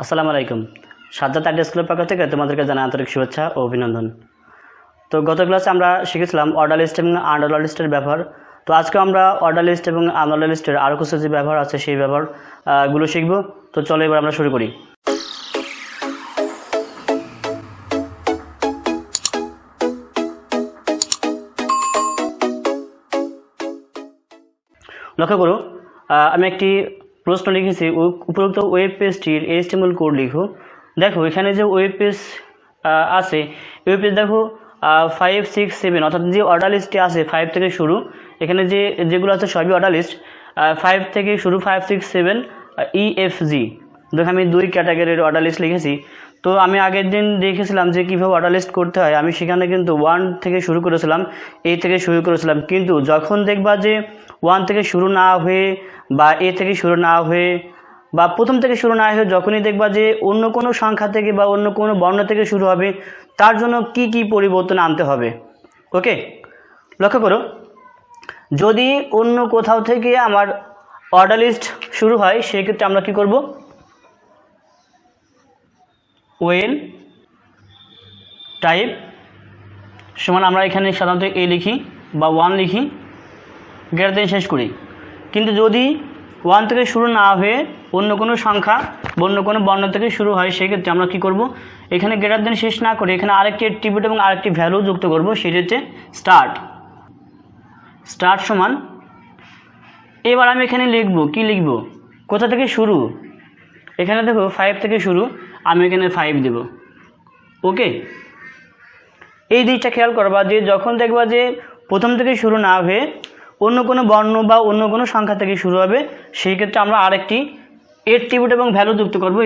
আসসালামু আলাইকুম। সাজ্জাদ আইডিয়া স্কুলের পক্ষ থেকে তোমাদেরকে জানাই আন্তরিক শুভেচ্ছা ও অভিনন্দন। তো গত ক্লাসে আমরা শিখেছিলাম অর্ডার লিস্ট এবং আনঅর্ডার লিস্টের ব্যবহার। তো আজকে আমরা অর্ডার লিস্ট এবং আনঅর্ডার লিস্টের আরও কিছু যে ব্যবহার আছে সেই ব্যবহার গুলো শিখব। তো চলো এবার আমরা শুরু করি। লক্ষ্য করো, আমি একটি প্রশ্ন লিখেছি, উপরোক্ত ওয়েব পেজটির HTML কোড লিখো। দেখো এখানে যে ওয়েব পেজ আছে, ওয়েব পেজ দেখো 5, 6, 7 অর্থাৎ যে অর্ডার লিস্টটি আছে 5 থেকে শুরু। এখানে যেগুলো আছে সবই অর্ডার লিস্ট, 5 থেকে শুরু, 5, 6, 7 EFG। দেখো আমি 2 ক্যাটাগরির অর্ডার লিস্ট লিখেছি। তো আমি আগের দিন দেখেছিলাম যে কীভাবে অর্ডার লিস্ট করতে হয়। আমি সেখানে কিন্তু 1 থেকে শুরু করেছিলাম, A থেকে শুরু করেছিলাম। কিন্তু যখন দেখবা যে 1 থেকে শুরু না হয়ে বা A থেকে শুরু না হয়ে বা প্রথম থেকে শুরু না হয়ে যখনই দেখবা যে অন্য কোনো সংখ্যা থেকে বা অন্য কোনো বর্ণ থেকে শুরু হবে, তার জন্য কি কি পরিবর্তন আনতে হবে। ওকে, লক্ষ্য করো, যদি অন্য কোথাও থেকে আমার অর্ডার লিস্ট শুরু হয় সেক্ষেত্রে আমরা কি করব, ওয়েল টাইপ সমান আমরা এখানে সাধারণত A লিখি বা 1 লিখি, গ্রেটার দেন শেষ করি। কিন্তু যদি 1 থেকে শুরু না হয়ে অন্য কোনো সংখ্যা অন্য কোনো বর্ণ থেকে শুরু হয় সেক্ষেত্রে আমরা কি করব, এখানে গ্রেটার দেন শেষ না করে এখানে আরেকটি অ্যাট্রিবিউট এবং আরেকটি ভ্যালু যুক্ত করব, সেটি হচ্ছে স্টার্ট সমান। এবার আমি এখানে লিখব, কি লিখব, কোথা থেকে শুরু, এখানে দেখো 5 থেকে শুরু, আমি এখানে 5 দেব। ওকে, এই দিকটা খেয়াল করবা যে যখন দেখবা যে প্রথম থেকে শুরু না হয়ে অন্য কোনো বর্ণ বা অন্য কোনো সংখ্যা থেকে শুরু হবে সেই ক্ষেত্রে আমরা আরেকটি অ্যাট্রিবিউট এবং ভ্যালু যুক্ত করব।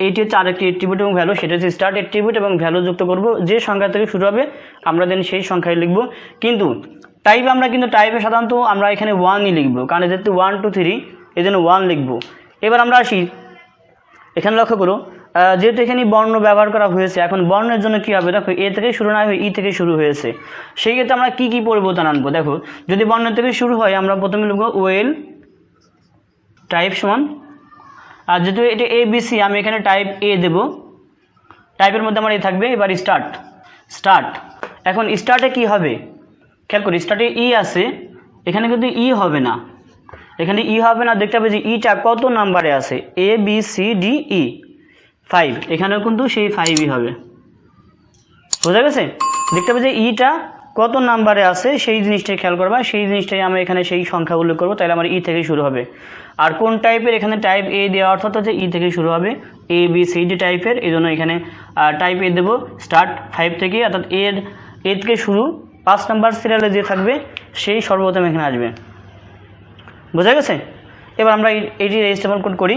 এটি হচ্ছে আরেকটি অ্যাট্রিবিউট এবং ভ্যালু, সেটা হচ্ছে স্টার্ট অ্যাট্রিবিউট এবং ভ্যালু যুক্ত করব। যে সংখ্যা থেকে শুরু হবে আমরা দেন সেই সংখ্যায় লিখব। কিন্তু টাইপে সাধারণত আমরা এখানে 1ই লিখব, কারণ যেহেতু 1, 2, 3 এই জন্য 1 লিখব। এবার আমরা আসি, এখানে লক্ষ্য করো, যেহেতু এখানে বর্ণ ব্যবহার করা হয়েছে, এখন বর্ণের জন্য কী হবে, দেখো A থেকে শুরু না হয়ে E থেকে শুরু হয়েছে, সেই ক্ষেত্রে আমরা কী কী পরিবর্তন আনবো। দেখো যদি বর্ণ থেকে শুরু হয় আমরা প্রথমে লিখব ওয়েল টাইপ সমান, আর যেহেতু এটা ABC আমি এখানে টাইপ A দেব, টাইপের মধ্যে আমার A থাকবে। এবার স্টার্ট, এখন স্টার্টে কি হবে খেয়াল করি, স্টার্টে E আছে, এখানে কিন্তু E হবে না, এখানে E হবে না। দেখতে হবে যে ইটা কত নাম্বারে আছে, ABCDE 5, এখানেও কিন্তু সেই 5ই হবে। বোঝা গেছে? দেখতে হবে যে ইটা কত নাম্বারে আছে সেই জিনিসটাই খেয়াল করবা, সেই জিনিসটাই আমরা এখানে সেই সংখ্যা উল্লেখ করবো, তাহলে আমার E থেকে শুরু হবে। আর কোন টাইপের, এখানে টাইপ A দেওয়া, অর্থাৎ হচ্ছে E থেকে শুরু হবে, ABCD টাইপের, এই জন্য এখানে টাইপ A দেবো। স্টার্ট 5 থেকে, অর্থাৎ A থেকে শুরু 5 নাম্বার সিরিয়ালে যে থাকবে সেই সর্বপ্রথম এখানে আসবে। বোঝা গেছে? এবার আমরা এটির HTML কোড করি।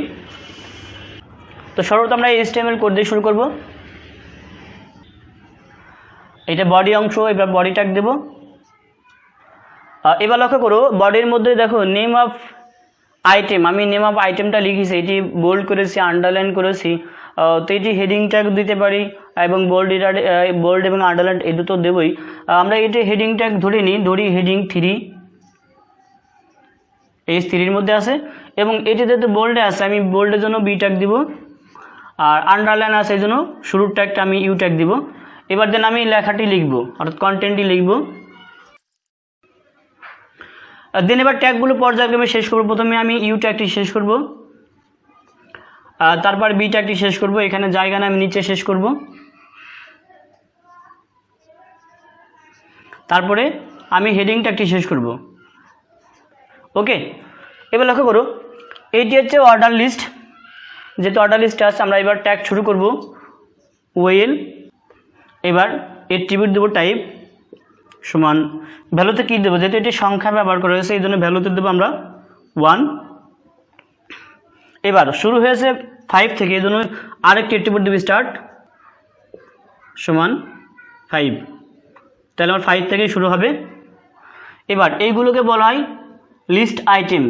তো সর্বপ্রথম আমরা HTML কোড দিয়ে শুরু করব। এটা বডি অংশ, এবার বডি ট্যাগ দেব। এবার লক্ষ্য করো, বডির মধ্যে দেখো নেম অফ আইটেম, আমি নেম অফ আইটেমটা লিখেছি, এটি বোল্ড করেছি, আন্ডারলাইন করেছি। তো এটি হেডিং ট্যাগ দিতে পারি এবং বোল্ড এবং আন্ডারলাইন এই দুটো দেবই। আমরা এটি হেডিং ট্যাগ ধরি হেডিং 3, এই 3-র মধ্যে আছে, এবং এটি যেহেতু বোল্ডে আছে আমি বোল্ডের জন্য B ট্যাগ দিব, আর আন্ডারলাইন আছে এই জন্য শুরুর ট্যাগটা আমি U ট্যাগ দিব। এবার দেন আমি লেখাটি লিখব, অর্থাৎ কন্টেন্টটি লিখব। দেন এবার ট্যাগগুলো পর্যায়ক্রমে শেষ করব। প্রথমে আমি U ট্যাগটি শেষ করব, তারপর B ট্যাগটি শেষ করব, এখানে জায়গা না আমি নিচে শেষ করব, তারপরে আমি হেডিং ট্যাগটি শেষ করব। ওকে, এবার লক্ষ্য করো, এইটি হচ্ছে অর্ডার লিস্ট। যেহেতু অর্ডার লিস্টে আছে আমরা এবার ট্যাগ শুরু করব ওয়েল, এবার অ্যাট্রিবিউট দেবো টাইপ সমান, ভ্যালুতে কী দেবো, যেহেতু এটি সংখ্যা ব্যবহার করা হয়েছে এই জন্য ভ্যালুতে দেবো আমরা 1। এবার শুরু হয়েছে 5 থেকে, এই জন্য আরেকটি অ্যাট্রিবিউট দেবো স্টার্ট সমান 5, তাহলে আমার 5 থেকে শুরু হবে। এবার এইগুলোকে বলা হয় লিস্ট আইটেম।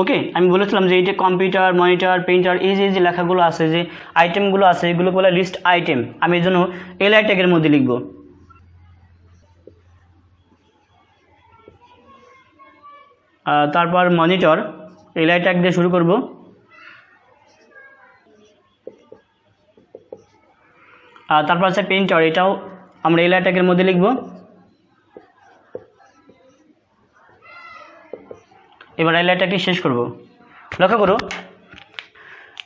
ওকে, আমি বলেছিলাম যে এইটা কম্পিউটার, মনিটর, প্রিন্টার, এই যে লেখাগুলো আছে, যে আইটেমগুলো আছে, এগুলো বলে লিস্ট আইটেম। আমি এই জন্য LI ট্যাগের মধ্যে লিখব। তারপর মনিটর, LI ট্যাগ দিয়ে শুরু করব। তারপর আছে প্রিন্টার, এটাও আমরা এলআই ট্যাগের মধ্যে লিখব। এবার এলআই ট্যাগটি শেষ করব। লক্ষ্য করো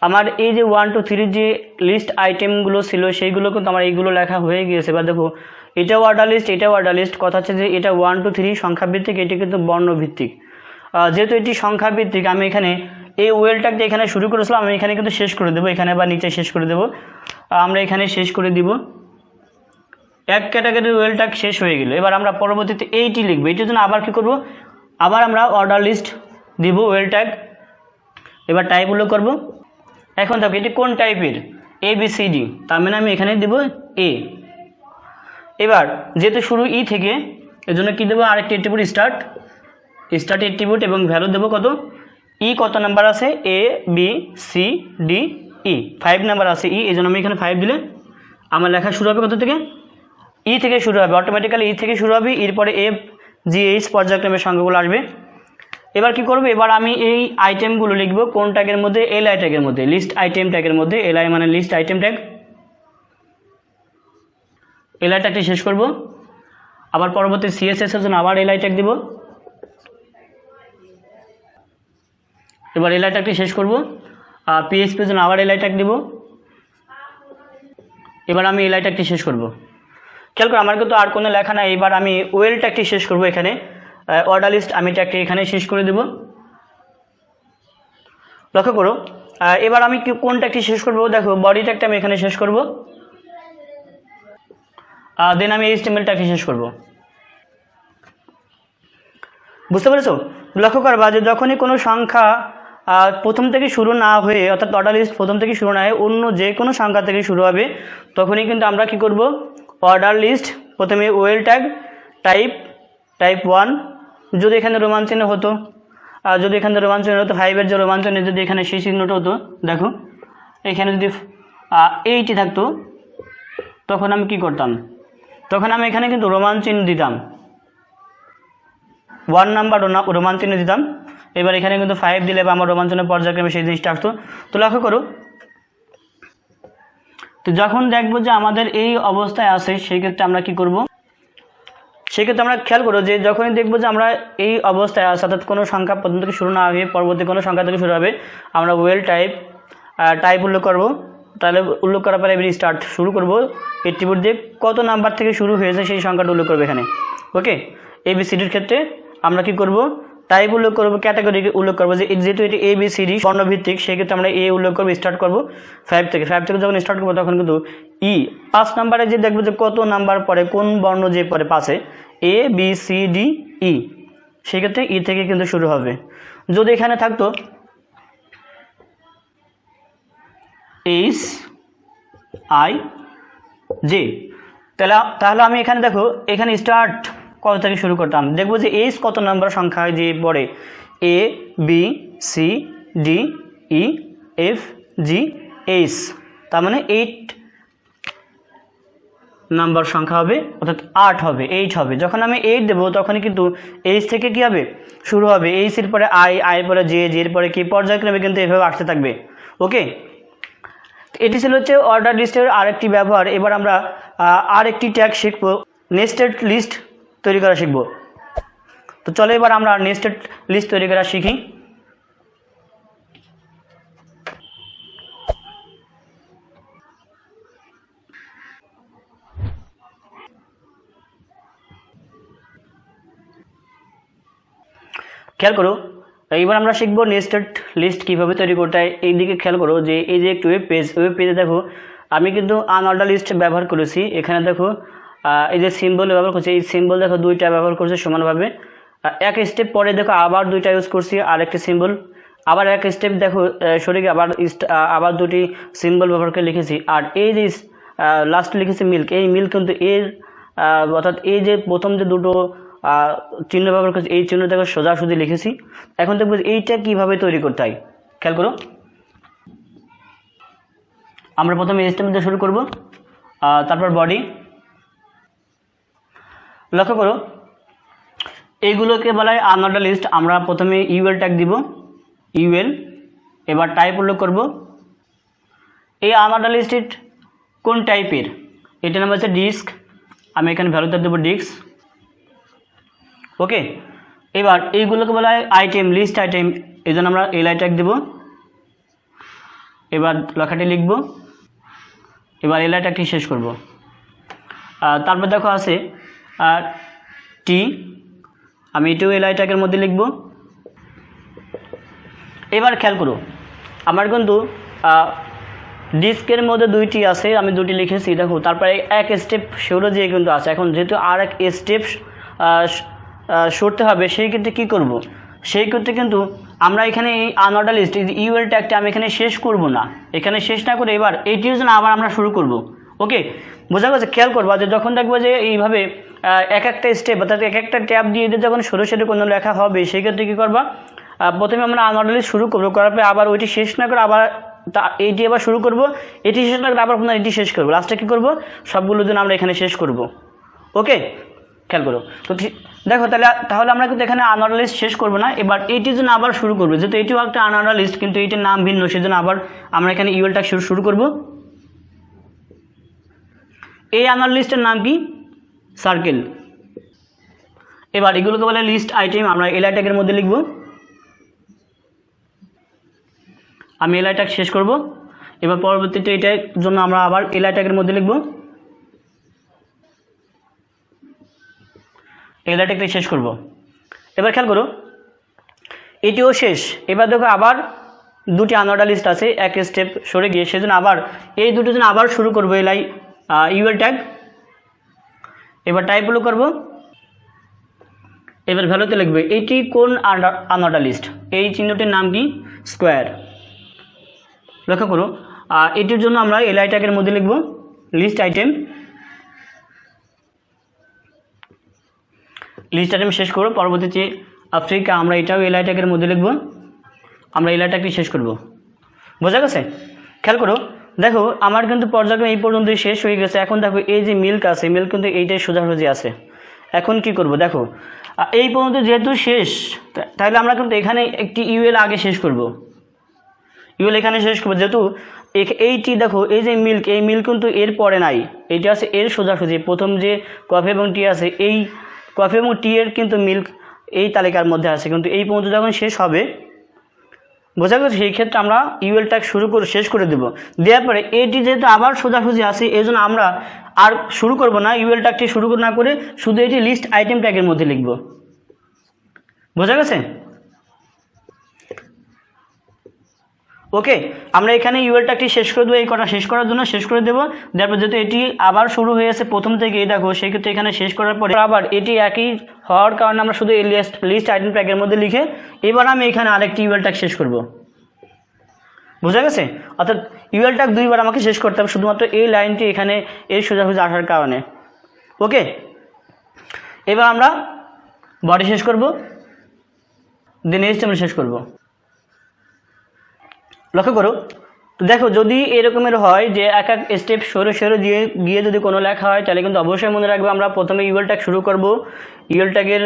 আমার এই যে 1 2 3 যে লিস্ট আইটেমগুলো ছিল সেইগুলো কিন্তু আমার এইগুলো লেখা হয়ে গিয়েছে। এবার দেখো এটাও অর্ডার লিস্ট, এটাও অর্ডার লিস্ট। কথা হচ্ছে যে এটা 1 2 3 সংখ্যা ভিত্তিক, এটি কিন্তু বর্ণভিত্তিক। যেহেতু এটি সংখ্যা ভিত্তিক, আমি এখানে এই ওয়েল ট্যাগটা এখানে শুরু করেছিলাম, আমি এখানে কিন্তু শেষ করে দেবো, এখানে বা নিচে শেষ করে দেবো। আমরা এখানে শেষ করে দিব। এক ক্যাটাগরির ওয়েল ট্যাগ শেষ হয়ে গেল। এবার আমরা পরবর্তীতে এইটি লিখবো। এটির জন্য আবার কি করব, আবার আমরা অর্ডার লিস্ট দিব ওয়েল ট্যাগ। এবার টাইপ উল্লেখ করব। এখন দেখো এটি কোন টাইপের, ABCD, তার মানে আমি এখানে দেব A। এবার যেহেতু শুরু ই থেকে, এজন্য কি দেবো, আরেকটি অ্যাট্রিবিউট স্টার্ট অ্যাট্রিবিউট, এবং ভ্যালু দেবো কত, ই কত নাম্বার আছে, ABCD E 5 নাম্বার আছে ই, এই জন্য আমি এখানে 5 দিলে আমার লেখা শুরু হবে কত থেকে, ই থেকে শুরু হবে, অটোমেটিক্যালি ই থেকে শুরু হবে, এরপরে FGH পর্যায়ক্রমের সংখ্যাগুলো আসবে। এবার কি করব, এবার আমি এই আইটেমগুলো লিখব কোন ট্যাগের মধ্যে, এলআই ট্যাগের মধ্যে, লিস্ট আইটেম ট্যাগের মধ্যে। এলআই মানে লিস্ট আইটেম ট্যাগ। এলআই ট্যাগটি শেষ করব। আবার পরবর্তী CSS এর জন্য আবার এলআই ট্যাগ দিব। এবার এলআই ট্যাগটি শেষ করব। PHP এর জন্য আবার এলআই ট্যাগ দিব। এবার আমি এলআই ট্যাগটি শেষ করব। খেয়াল করো আমার কিন্তু আর কোনো লেখা নাই। এবার আমি ওয়েল ট্যাগটি শেষ করব। এখানে অর্ডার লিস্ট আমি ট্যাগটি এখানে শেষ করে দেব। লক্ষ্য করো এবার আমি কোন ট্যাগটি শেষ করব, দেখো বডি ট্যাগটা আমি এখানে শেষ করব। দেন আমি HTML ট্যাগটি শেষ করব। বুঝতে পেরেছো? লক্ষ্য করবা যে যখনই কোনো সংখ্যা প্রথম থেকে শুরু না হয়ে, অর্থাৎ অর্ডার লিস্ট প্রথম থেকে শুরু না হয়ে অন্য যে কোনো সংখ্যা থেকে শুরু হবে, তখনই কিন্তু আমরা কি করব, অর্ডার লিস্ট প্রথমে ওয়েল ট্যাগ টাইপ 1, যদি এখানে রোমান চিহ্ন হতো, যদি এখানে রোমান চিহ্ন হতো 5-এর যে রোমান চিহ্ন, যদি এখানে সেই চিহ্নটা হতো, দেখো এখানে যদি 80 থাকতো, তখন আমি কি করতাম, তখন আমি এখানে কিন্তু রোমান চিহ্ন দিতাম, 1 নাম্বার রোমান চিহ্ন দিতাম। এবার এখানে কিন্তু 5 দিলে বা আমার রোমান চিহ্ন পর্যায়ক্রমে সেই জিনিসটা আসতো। তো লক্ষ্য করো, তো যখন দেখবো যে আমাদের এই অবস্থায় আছে, সেই ক্ষেত্রে আমরা কি করব, সেক্ষেত্রে আমরা খেয়াল করো যে যখনই দেখবো যে আমরা এই অবস্থায় আছে, অর্থাৎ কোনো সংখ্যা প্রথম থেকে শুরু না হয়ে পরবর্তী কোনো সংখ্যা থেকে শুরু হবে, আমরা ওয়েল টাইপ উল্লেখ করব। তাহলে উল্লেখ করার পরে এবার স্টার্ট শুরু করব, অ্যাট্রিবিউট দিয়ে কত নাম্বার থেকে শুরু হয়েছে সেই সংখ্যাটা উল্লেখ করবো এখানে। ওকে, ABCDর ক্ষেত্রে আমরা কি করব, টাইপ উল্লেখ করবো, ক্যাটাগরি উল্লেখ করবো, যে যেহেতু এটি ABCD বর্ণভিত্তিক, সেক্ষেত্রে আমরা A উল্লেখ করবো, স্টার্ট করবো 5 থেকে যখন স্টার্ট করবো তখন কিন্তু 5 নাম্বারে যে দেখবো যে কত নাম্বার পরে কোন বর্ণ যে পরে পাশে ABCDE, সেক্ষেত্রে ই থেকে কিন্তু শুরু হবে। যদি এখানে থাকতো HIJ, তাহলে আমি এখানে দেখো এখানে স্টার্ট কত থেকে শুরু করতাম, দেখবো যে এইচ কত নাম্বার সংখ্যা যে পড়ে, ABCDEFGH, তার মানে 8 নাম্বার সংখ্যা হবে, অর্থাৎ 8 হবে, 8 হবে। যখন আমি 8 দেবো তখনই কিন্তু এইচ থেকে কি হবে, শুরু হবে, এইচ এর পরে আই পরে জে, এর পরে কি, পর্যায়ক্রমে কিন্তু এভাবে আসতে থাকবে। ওকে, এটি ছিল হচ্ছে অর্ডার লিস্টের আরেকটি ব্যবহার। এবার আমরা আরেকটি ট্যাগ শিখব, নেস্টেড লিস্ট তৈরি করা শিখব। তো চলো এবার আমরা নেস্টেড লিস্ট তৈরি করা শিখি। খেয়াল করো এইবার আমরা শিখব নেস্টেড লিস্ট কীভাবে তৈরি করতে হয়। এই দিকে খেয়াল করো যে এই যে একটি ওয়েব পেজে দেখো আমি কিন্তু আনঅর্ডার লিস্ট ব্যবহার করেছি। এখানে দেখো এই যে সিম্বল ব্যবহার করছি, এই সিম্বল দেখো 2টা ব্যবহার করছি সমানভাবে। এক স্টেপ পরে দেখো আবার 2টা ইউজ করছি, আরেকটি সিম্বল, আবার এক স্টেপ দেখো সরে গিয়ে আবার 2টি সিম্বল ব্যবহার করে লিখেছি। আর এই যে লাস্ট লিখেছি মিল্ক, এই মিল্ক কিন্তু এর অর্থাৎ এই যে প্রথম যে দুটো চিহ্ন ব্যবহার করছি, এই চিহ্ন দেখো সোজাসুজি লিখেছি। এখন দেখবো এইটা কিভাবে তৈরি করতে হয়। খেয়াল করো, আমরা প্রথমে HTML দিয়ে শুরু করব, তারপর বডি। লক্ষ্য করো এইগুলোকে বলা হয় আনঅর্ডার লিস্ট। আমরা প্রথমে UL ট্যাগ দিব, UL, এবার টাইপ উল্লেখ করব। এই আনঅর্ডার লিস্টের কোন টাইপের, এটার নাম হচ্ছে ডিস্ক, আমি এখানে ভ্যালুটা দেবো ডিস্ক। ওকে, এবার এইগুলোকে বলা হয় আইটেম, লিস্ট আইটেম, এই জন্য আমরা এলআই ট্যাগ দেবো। এবার লেখাটি লিখব, এবার এলআই ট্যাগটি শেষ করব। তারপর দেখো আছে টি, আমি এটিও এলআই ট্যাগের মধ্যে লিখব। এবার খেয়াল করো, আমার কিন্তু ডিস্কের মধ্যে দুইটি আছে, আমি দুটি লিখেছি দেখো। তারপরে এক স্টেপ সরে যেয়ে কিন্তু আছে। এখন যেহেতু আর এক স্টেপ সরতে হবে, সেই ক্ষেত্রে কী করব, সেই ক্ষেত্রে কিন্তু আমরা এখানে এই আনঅর্ডার লিস্ট ইউএল ট্যাগটা আমি এখানে শেষ করব না, এখানে শেষ না করে এবার এইটির জন্য আবার আমরা শুরু করব। ওকে, বোঝা গেছে? খেয়াল করবা যে যখন দেখবো যে এইভাবে এক একটা স্টেপ অর্থাৎ এক একটা ট্যাব দিয়ে যখন সরে সরে কোনো লেখা হবে, সেই ক্ষেত্রে কী করবা, প্রথমে আমরা আনঅর্ডার লিস্ট শুরু করবো, করার পরে আবার ওইটি শেষ না করে আবার এইটি আবার শুরু করব, এটি শেষ না করে আবার পুনরায় এটি শেষ করবো, লাস্টে কী করবো, সবগুলোর জন্য আমরা এখানে শেষ করব। ওকে, খেয়াল করো। তো দেখো তাহলে আমরা কিন্তু এখানে আনঅর্ডার লিস্ট শেষ করবো না, এবার এইটির জন্য আবার শুরু করবো। যেহেতু এটিও একটা আনঅর্ডার লিস্ট কিন্তু এইটির নাম ভিন্ন, সেজন্য আবার আমরা এখানে ইউএল ট্যাগ শুরু করব। এই আনঅর্ডার লিস্টের নাম কি? সার্কেল। এবার এগুলোকে বলে লিস্ট আইটেম, আমরা এলআই ট্যাগের মধ্যে লিখব। আমি এলআই ট্যাগ শেষ করব। এবার পরবর্তীতে এটার জন্য আমরা আবার এলআই ট্যাগের মধ্যে লিখব, এলআই ট্যাগটা শেষ করব। এবার খেয়াল করো, এটিও শেষ। এবার দেখো আবার দুটি আনঅর্ডার লিস্ট আছে এক স্টেপ সরে গিয়ে, সেজন্য আবার এই দুটোর জন্য আবার শুরু করবো এলআই ইউএল ট্যাগ। এবার টাইপ হলো করব, এবার ভ্যালুতে লিখবে এইটি কোন আনঅর্ডার লিস্ট, এই চিহ্নটির নাম কি? স্কোয়ার। লক্ষ্য করো, এটির জন্য আমরা এলআই ট্যাগের মধ্যে লিখব লিস্ট আইটেম। লিস্ট আইটেম শেষ করব। পরবর্তীতে আফ্রিকা, আমরা এটাও এলআই ট্যাগের মধ্যে লিখব, আমরা এলআই ট্যাগটি শেষ করব। বোঝা গেছে? খেয়াল করো, দেখো আমার কিন্তু পর্যায়ক্রম এই পর্যন্তই শেষ হয়ে গেছে। এখন দেখো এই যে মিল্ক আছে, মিল্ক কিন্তু এইটাই সোজাসুজি আছে। এখন কি করব, দেখো এই পর্যন্ত যেহেতু শেষ, তাহলে আমরা কিন্তু এখানে একটি ইউএল আগে শেষ করব, ইউএল এখানে শেষ করবো। যেহেতু এইটি দেখো এই যে মিল্ক, এই মিল্ক কিন্তু এর পরে নাই, এইটা আছে এর সোজাসুজি। প্রথম যে কফি এবং টি আছে, এই কফি এবং টি এর কিন্তু মিল্ক এই তালিকার মধ্যে আছে, কিন্তু এই পর্যন্ত যখন শেষ হবে, বোঝা গেছে, সেই ক্ষেত্রে আমরা ইউএল ট্যাগ শেষ করে দেবো। দেওয়ার পরে এটি যেহেতু আবার সোজাসুজি আছে, এই জন্য আমরা আর শুরু করব না, ইউএল ট্যাগটি শুরু না করে শুধু এটি লিস্ট আইটেম ট্যাগের মধ্যে লিখব। বোঝা গেছে? ওকে, আমরা এখানে ইউএল ট্যাগটি শেষ করে দেবো, এই কটা শেষ করার জন্য শেষ করে দেবো। তারপর যেহেতু এটি আবার শুরু হয়েছে প্রথম থেকে, এই দেখো, সেই ক্ষেত্রে এখানে শেষ করার পরে আবার এটি একই হওয়ার কারণে আমরা শুধু এই লিস্ট আইটেম ট্যাগের মধ্যে লিখে এবার আমি এখানে আরেকটি ইউএল ট্যাগ শেষ করব। বোঝা গেছে? অর্থাৎ ইউএল ট্যাগ দুইবার আমাকে শেষ করতে হবে, শুধুমাত্র এই লাইনটি এখানে এই সোজাসুজি আসার কারণে। ওকে, এবার আমরা বডি শেষ করব, দেন এইচটিএমএল শেষ করব। লক্ষ্য করো, তো দেখো যদি এরকমের হয় যে এক এক স্টেপ সরে সরে গিয়ে যদি কোনো লেখা হয়, তাহলে কিন্তু অবশ্যই মনে রাখবে আমরা প্রথমে ইউএল ট্যাগ শুরু করব। ইউএল ট্যাগের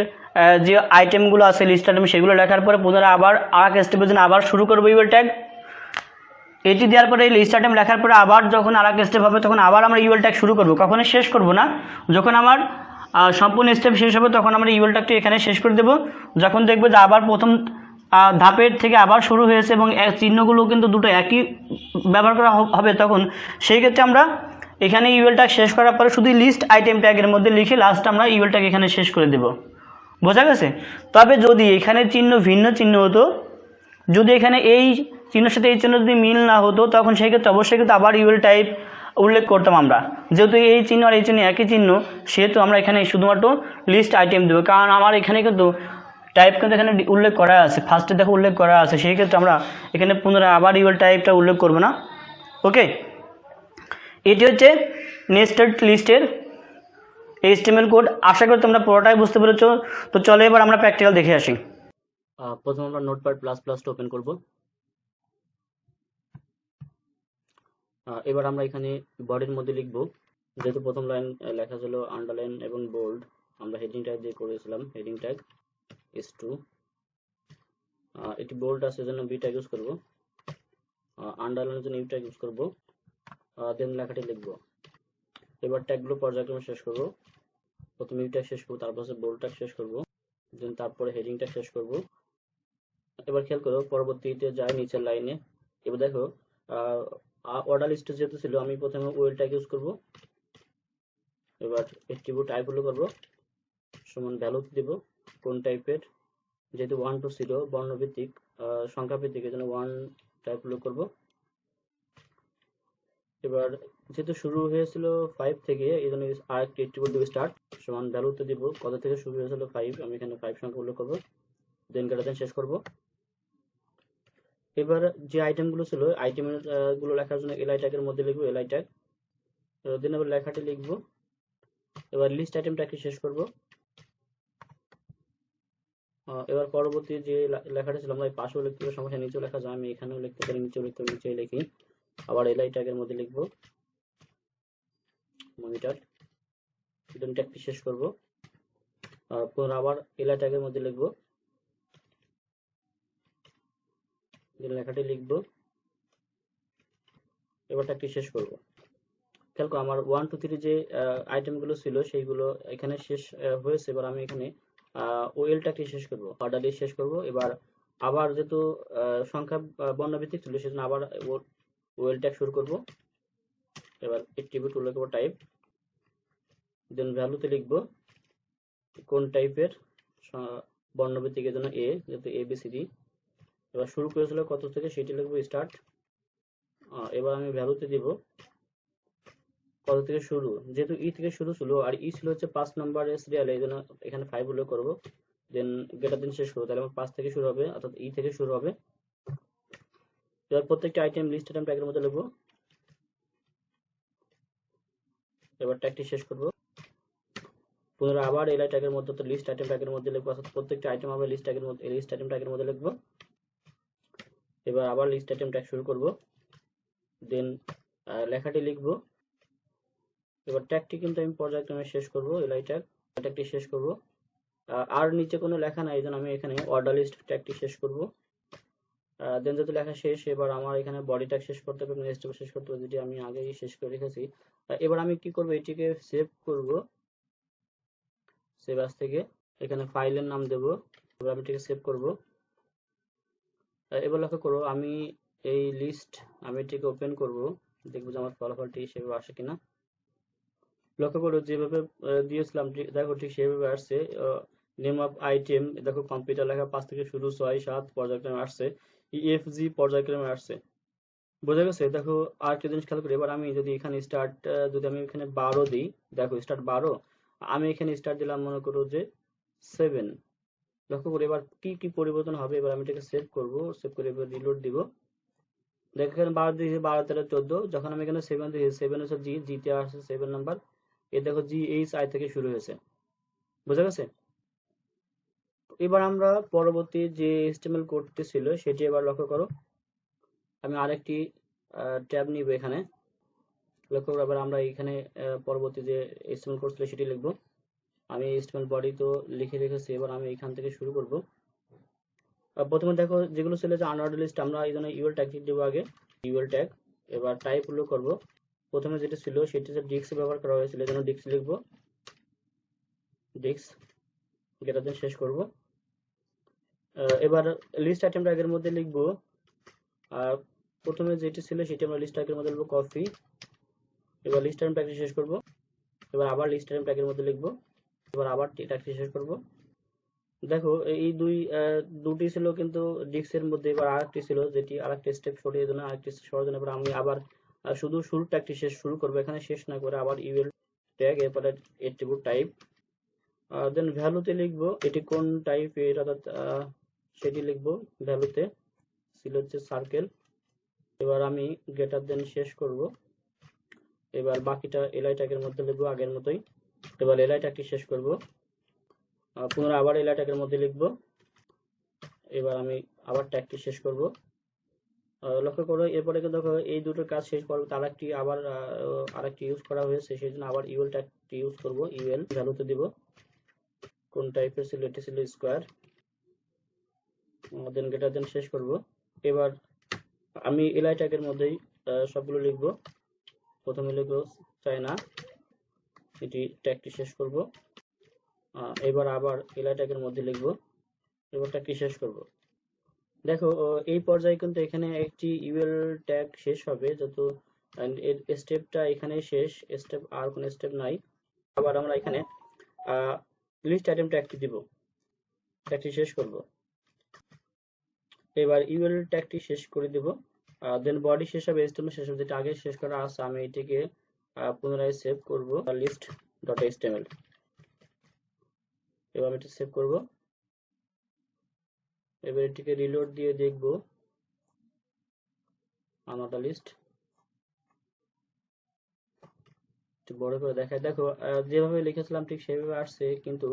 যে আইটেমগুলো আছে লিস্ট আইটেম, সেগুলো লেখার পরে পুনরায় আবার আর এক স্টেপের জন্য আবার শুরু করবো ইউএল ট্যাগ। এটি দেওয়ার পরে লিস্ট আইটেম লেখার পরে আবার যখন আর এক স্টেপ হবে, তখন আবার আমরা ইউএল ট্যাগ শুরু করব। কখনো শেষ করব না, যখন আমার সম্পূর্ণ স্টেপ শেষ হবে তখন আমরা ইউএল ট্যাগটি এখানে শেষ করে দেবো। যখন দেখবো যে আবার প্রথম ধাপের থেকে আবার শুরু হয়েছে এবং চিহ্নগুলো কিন্তু দুটো একই ব্যবহার করা হবে, তখন সেই ক্ষেত্রে আমরা এখানে ইউএল ট্যাগ শেষ করার পরে শুধু লিস্ট আইটেম ট্যাগের মধ্যে লিখে লাস্ট আমরা ইউএল ট্যাগ এখানে শেষ করে দেব। বোঝা গেছে? তবে যদি এখানে চিহ্ন ভিন্ন চিহ্ন হতো, যদি এখানে এই চিহ্নের সাথে এই চিহ্ন যদি মিল না হতো, তখন সেই ক্ষেত্রে অবশ্যই কিন্তু আবার ইউএল টাইপ উল্লেখ করতাম আমরা। যেহেতু এই চিহ্ন আর এই চিহ্ন একই চিহ্ন, সেহেতু আমরা এখানে শুধুমাত্র লিস্ট আইটেম দেবো। কারণ আমার এখানে কিন্তু টাইপ কিন্তু এখানে উল্লেখ করা আছে, ফার্স্টে দেখো উল্লেখ করা আছে, সেই ক্ষেত্রে আমরা এখানে পুনরায় আবার ইউএল টাইপটা উল্লেখ করব না। ওকে, এটি হচ্ছে নেস্টেড লিস্টের এইচটিএমএল কোড। আশা করি তোমরা পুরোটাই বুঝতে পেরেছো। তো চলো এবার আমরা প্র্যাকটিক্যাল দেখে আসি। প্রথমে আমরা নোটপ্যাড প্লাস প্লাসটা ওপেন করব। এবার আমরা এখানে বডির মধ্যে লিখব, যেহেতু প্রথম লাইন লেখা ছিল আন্ডারলাইন এবং বোল্ড, আমরা হেডিং ট্যাগ দিয়ে করেছিলাম, হেডিং ট্যাগ S2। এটি বোল্ড আছে জন্য বি ট্যাগ ইউজ করব, আন্ডারলাইনের জন্য ইউ ট্যাগ ইউজ করব, দেন লেখাটি লিখব। এবার ট্যাগগুলো পর্যায়ক্রমে শেষ করব। প্রথমে ইউ ট্যাগ শেষ করব, তারপর হচ্ছে বোল্ড ট্যাগ শেষ করব, দেন তারপরে হেডিং ট্যাগ শেষ করব। এবার খেয়াল করো পরবর্তীতে যাই নিচের লাইনে। এবার দেখো অর্ডার লিস্টে যেহেতু ছিল আমি প্রথমে ওয়েল ট্যাগ ইউজ করব। এবার এট্রিবিউট টাইপ হলো করব সমান ভ্যালু দিব কোন টাইপের, যেহেতু 1 to 0 বর্ণভিত্তিক সংখ্যা ভিত্তিক এজন্য 1 টাইপ হলো করব। এবার যেহেতু শুরু হয়েছিল 5 থেকে এজন্য আরেকটি এট্রিবিউট দিব স্টার্ট সমান ভ্যালুতে দিব কত থেকে শুরু হয়েছিল 5, আমি এখানে 5 সংখ্যা উল্লেখ করব, দেন গ্রেটার শেষ করব। এবার যে আইটেমগুলো ছিল আইটেমের গুলো লেখার জন্য এলআই ট্যাগের মধ্যে লিখব এলআই ট্যাগ, দেন আবার লেখাটি লিখব। এবার লিস্ট আইটেম ট্যাগটি শেষ করব। এবার পরবর্তী যে লেখাটা ছিল আমরা পাশেও লিখতে পারি, সমস্যা নিচেও লেখা যায়, আমি এখানেও লিখতে পারি, নিচেও লিখতে পারি, নিচে লিখি। আবার এলআই ট্যাগের মধ্যে লিখব মনিটর, দেন ট্যাগটি শেষ করব। পুনর আবার এলআই ট্যাগের মধ্যে লিখব, দেন লেখাটি লিখব, এবার ট্যাগটি শেষ করব। খেয়াল করো আমার 1 2 3 যে আইটেমগুলো ছিল সেইগুলো এখানে শেষ হয়েছে। এবার আমি এখানে ওএল ট্যাগটি শেষ করব, অর্ডার লিস্ট শেষ করব। এবার আবার যেহেতু সংখ্যা বর্ণভিত্তিক ছিল সেজন্য আবার ওএল ট্যাগ শুরু করব। এবার এট্রিবিউট উল্লেখ করব টাইপ, দেন ভ্যালুতে লিখব কোন টাইপের বর্ণভিত্তিক এর জন্য এ, যেহেতু এবিসিডি। এবার শুরু করেছিল কত থেকে সেটি লিখব স্টার্ট। এবার আমি ভ্যালুতে দিব কত থেকে শুরু, যেহেতু ই থেকে শুরু ছিল আর ই ছিল হচ্ছে 5 নম্বরের সিরিয়াল, এই জন্য এখানে 5 উল্লেখ করব, দেন গ্রেটার দেন শেষ করব, তাহলে আমার 5 থেকে শুরু হবে অর্থাৎ ই থেকে শুরু হবে। এবার প্রত্যেকটা আইটেম লিস্ট আইটেম ট্যাগের মধ্যে লিখব, এবার ট্যাগটি শেষ করব। পুনরায় আবার এলআই ট্যাগের মধ্যে তো লিস্ট আইটেম ট্যাগের মধ্যে লিখব, অর্থাৎ প্রত্যেকটা আইটেম আবার লিস্ট ট্যাগের মধ্যে লিস্ট আইটেম ট্যাগের মধ্যে লিখব। এবার আবার লিস্ট আইটেম ট্যাগ শুরু করব, দেন লেখাটি লিখব। এবার ট্যাগটি কিন্তু আমি পর্যায়ক্রমে শেষ করব, এলআই ট্যাগটি শেষ করব। আর নিচে কোনো লেখা নাই, এই জন্য আমি এখানে অর্ডার লিস্ট ট্যাগটি শেষ করব। দেন যেহেতু লেখা শেষ, এবার আমার এখানে বডি ট্যাগ শেষ করতে হবে, নেক্সট শেষ করতে হবে, যেটি আমি আগেই শেষ করে রেখেছি। এবার আমি কি করব, এটিকে সেভ করব, সেভ আস থেকে এখানে ফাইলের নাম দেব। এবার আমি এটিকে সেভ করব। এবার লক্ষ্য করো আমি এই লিস্ট আমি এটিকে ওপেন করব, দেখব যে আমার ফলাফলটি সেভাবে আসে কিনা। লক্ষ্য করো যেভাবে দিয়েছিলাম দেখো ঠিক সেভাবে আসছে। নেম অফ আইটেম দেখো কম্পিউটার লেখা 5 থেকে শুরু 6 7 পর্যায়ক্রমে আসছে, ইএফজি পর্যায়ক্রমে আসছে, বোঝা গেছে। দেখো আর একটা জিনিস খেয়াল করি, এবার আমি যদি এখানে স্টার্ট যদি আমি এখানে 12 দিই, দেখো স্টার্ট 12, আমি এখানে স্টার্ট দিলাম মনে করো যে 7। লক্ষ্য করি এবার কি কি পরিবর্তন হবে। এবার আমি এটাকে সেভ করব, সেভ করে এবার রিলোড দিব। দেখো এখানে 12 দিয়েছি, 12 13 14, যখন আমি এখানে 7 দিয়েছি 7 হচ্ছে জি, জিতে আসছে 7 নাম্বার। এই দেখো জি এইচ আই থেকে শুরু হয়েছে, বোঝা গেছে। এবার আমরা পরবর্তী যে HTML কোডটি ছিল সেটি এবার লক্ষ্য করো, আমি আরেকটি ট্যাব নিব এখানে। লক্ষ্য করো এবার আমরা এখানে পরবর্তী যে HTML কোড ছিল সেটি লিখব। আমি HTML বডি তো লিখে রেখেছি, এবার আমি এখান থেকে শুরু করব। প্রথমে দেখো যেগুলো ছিল যে আনঅর্ডার লিস্ট, আমরা এই জন্য ইউএল ট্যাগ দেবো আগে, ইউএল ট্যাগ। এবার টাইপ উল্লেখ করব, প্রথমে যেটা ছিল সেটি হচ্ছে ডিক্স ব্যবহার করা হয়েছিল, এই জন্য ডিক্স লিখব, ডিক্স গ্রেটার দেন শেষ করব। এবার লিস্ট আইটেম ট্যাগের মধ্যে লিখব, প্রথমে যেটি ছিল সেটি আমরা লিস্ট ট্যাগের মধ্যে লিখব কফি। এবার লিস্ট আইটেম ট্যাগটি শেষ করব, এবার আবার লিস্ট আইটেম ট্যাগের মধ্যে লিখব, এবার আবার ট্যাগটি শেষ করব। দেখো এই দুটি ছিল কিন্তু ডিস্কের মধ্যে, এবার আরেকটি ছিল যেটি আরেকটি স্টেপ সরিয়ে জন্য আরেকটি সরার জন্য এবার আমি আবার শুধু শুরু ট্যাগটি শেষ শুরু করব, এখানে শেষ না করে আবার ইউএল ট্যাগ, এরপরে এট্রিবিউট টাইপ, দেন ভ্যালুতে লিখব এটি কোন টাইপের, অর্থাৎ সেটি লিখব ভ্যালুতে, ছিল হচ্ছে সার্কেল। এবার আমি গ্রেটার দেন শেষ করব। এবার বাকিটা এলআই ট্যাগের মধ্যে লিখব আগের মতোই। এবার এলআই ট্যাগটি শেষ করব, পুনরায় আবার এলআই ট্যাগের মধ্যে লিখব। এবার আমি আবার ট্যাগটি শেষ করব। লক্ষ্য করো এরপরে দেখো এই দুটোর কাজ শেষ করবো, তার একটি আবার আরেকটি ইউজ করা হয়েছে, সেই জন্য আবার ইউএল ট্যাগটি ইউজ করব। ইউএল ভ্যালুতে দিব কোন টাইপের ছিল, এটি ছিল স্কোয়ার, দেন গ্রেটার দেন শেষ করব। এবার আমি এলআই ট্যাগের মধ্যেই সবগুলো লিখব, প্রথমে লিখব চায়না, এটি ট্যাগটি শেষ করব। এবার আবার এলআই ট্যাগের মধ্যে লিখব, এবার ট্যাগটি শেষ করব। দেখো এই পর্যায়ে কিন্তু এখানে একটি ইউএল ট্যাগ শেষ হবে, যত এর স্টেপটা এখানে শেষ, স্টেপ আর কোনো স্টেপ নাই। আবার আমরা এখানে লিস্ট আইটেম ট্যাগটি দিব, ট্যাগটি শেষ করব। এবার ইউএল ট্যাগটি শেষ করে দেব, দেন বডি শেষ হবে, HTML শেষ হবে, যেটা আগে শেষ করা আছে। আমি এটিকে পুনরায় সেভ করব list.html। এবার আমি এটা সেভ করব। এবার এটিকে রিলোড দিয়ে দেখব আমাদের লিস্ট বড় করে দেখায়। দেখো যেভাবে লিখেছিলাম ঠিক সেভাবে আসছে, কিন্তু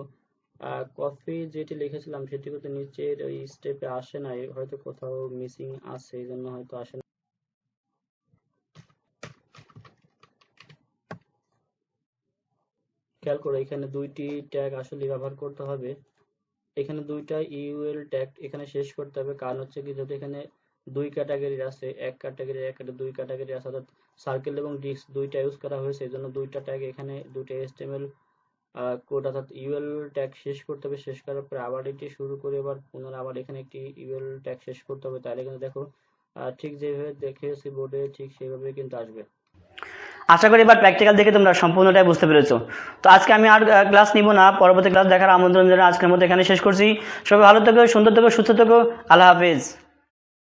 কপি যেটি লিখেছিলাম সেটি কিন্তু নিচের ওই স্টেপে আসে নাই, হয়তো কোথাও মিসিং আছে, এই জন্য হয়তো আসে না। খেয়াল করো এখানে দুইটি ট্যাগ আসলে ব্যবহার করতে হবে, এখানে দুইটা ইউএল ট্যাগ এখানে শেষ করতে হবে। কারণ হচ্ছে কি, যেহেতু এখানে দুই ক্যাটাগরি আছে, এক ক্যাটাগরি দুই ক্যাটাগরি আছে, অর্থাৎ সার্কেল এবং ডিস্ক দুইটা ইউজ করা হয়েছে, এই জন্য দুইটা ট্যাগ এখানে দুইটা HTML কোড অর্থাৎ ইউএল ট্যাগ শেষ করতে হবে। শেষ করার পরে আবার এটি শুরু করে এবার পুনরায় আবার এখানে একটি ইউএল ট্যাগ শেষ করতে হবে, তাহলে কিন্তু দেখো ঠিক যেভাবে দেখেছি বোর্ডে ঠিক সেভাবে কিন্তু আসবে। আশা করি এবার প্র্যাকটিক্যাল দেখে তোমরা সম্পূর্ণটাই বুঝতে পেরেছো। তো আজকে আমি আর ক্লাস নিব না, পরবর্তী ক্লাস দেখার আমন্ত্রণ জানিয়ে আজকের মতো এখানে শেষ করছি। সবাই ভালো থেকো, সুন্দর থেকো, সুস্থ থেকো। আল্লাহ হাফেজ।